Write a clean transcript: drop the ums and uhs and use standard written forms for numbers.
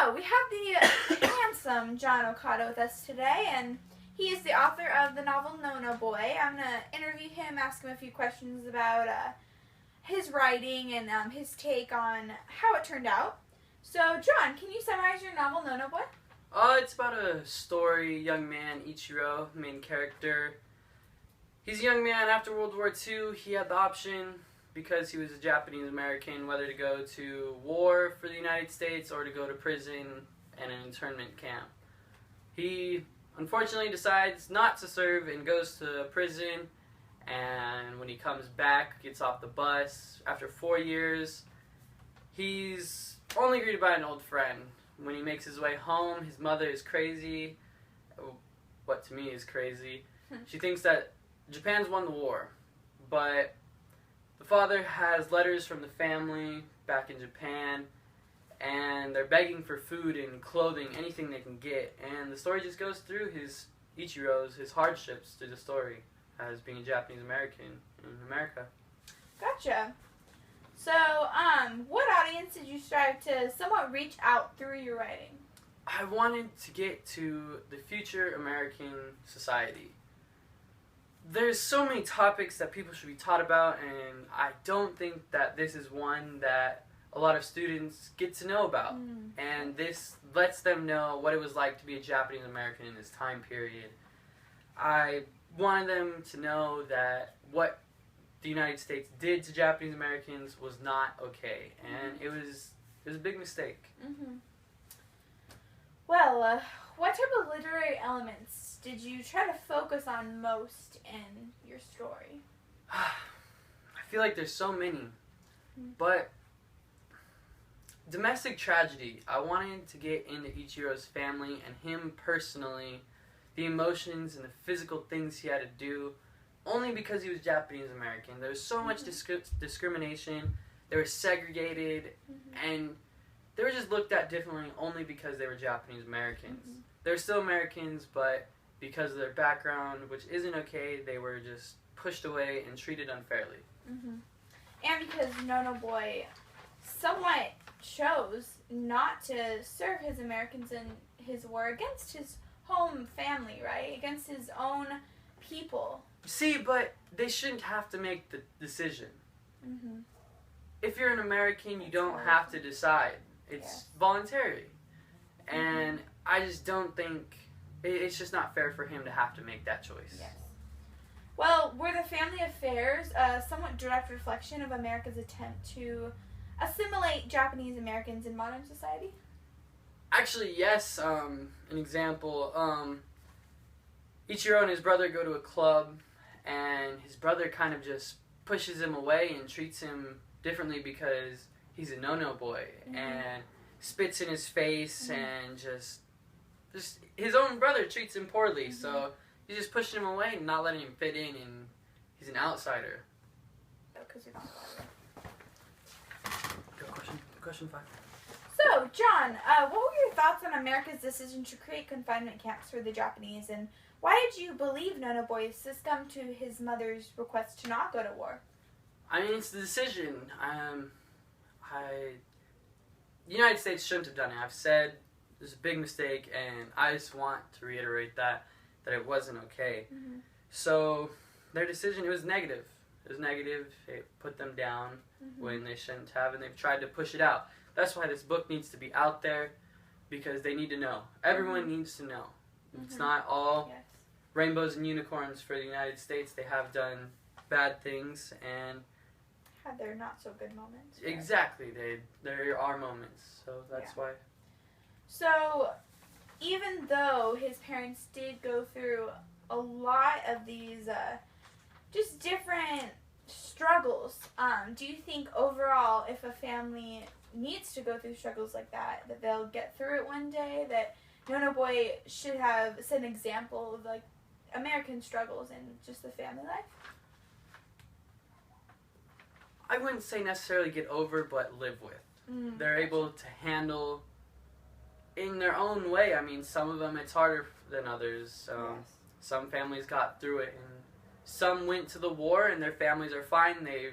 So, we have the handsome John Okada with us today, and he is the author of the novel No No Boy. I'm going to interview him, ask him a few questions about his writing and his take on how it turned out. So, John, can you summarize your novel No No Boy? It's about a story, young man, Ichiro, main character. He's a young man after World War II. He had the option, because he was a Japanese American, whether to go to war for the United States or to go to prison and an internment camp. He unfortunately decides not to serve and goes to prison, and when he comes back, gets off the bus, after 4 years, he's only greeted by an old friend. When he makes his way home, his mother is crazy, what to me is crazy. She thinks that Japan's won the war, but the father has letters from the family back in Japan, and they're begging for food and clothing, anything they can get. And the story just goes through his hardships through the story as being a Japanese American in America. Gotcha. So, what audience did you strive to somewhat reach out through your writing? I wanted to get to the future American society. There's so many topics that people should be taught about, and I don't think that this is one that a lot of students get to know about. And this lets them know what it was like to be a Japanese American in this time period. I wanted them to know that what the United States did to Japanese Americans was not okay, and it was a big mistake. Well, what type of literary elements did you try to focus on most in your story? I feel like there's so many, but domestic tragedy. I wanted to get into Ichiro's family and him personally, the emotions and the physical things he had to do, only because he was Japanese American. There was so much discrimination. They were segregated, and they were just looked at differently only because they were Japanese Americans. They're still Americans, but because of their background, which isn't okay, they were just pushed away and treated unfairly. And because No No Boy somewhat chose not to serve his Americans in his war against his home family, right? Against his own people. See, but they shouldn't have to make the decision. If you're an American, you don't have to decide. It's voluntary. And I just don't think, it's just not fair for him to have to make that choice. Well, were the family affairs a somewhat direct reflection of America's attempt to assimilate Japanese Americans in modern society? Actually, yes. An example, Ichiro and his brother go to a club, and his brother kind of just pushes him away and treats him differently because he's a no-no boy, and spits in his face, and just his own brother treats him poorly, so he's just pushing him away and not letting him fit in, and he's an outsider. Because you're not Good question. Question 5. So, John, what were your thoughts on America's decision to create confinement camps for the Japanese, and why did you believe No No Boy succumbed to his mother's request to not go to war? I mean, it's the decision. The United States shouldn't have done it. I've said it was a big mistake, and I just want to reiterate that it wasn't okay. So their decision, it was negative. It was negative. It put them down when they shouldn't have, and they've tried to push it out. That's why this book needs to be out there, because they need to know. Everyone needs to know. It's not all rainbows and unicorns for the United States. They have done bad things and had their not so good moments. Right? Exactly. There are moments. So that's why. So even though his parents did go through a lot of these just different struggles, do you think overall, if a family needs to go through struggles like that they'll get through it one day, that No No Boy should have set an example of like American struggles in just the family life? I wouldn't say necessarily get over, but live with. They're able to handle in their own way. I mean, some of them it's harder than others. Some families got through it, and some went to the war and their families are fine. They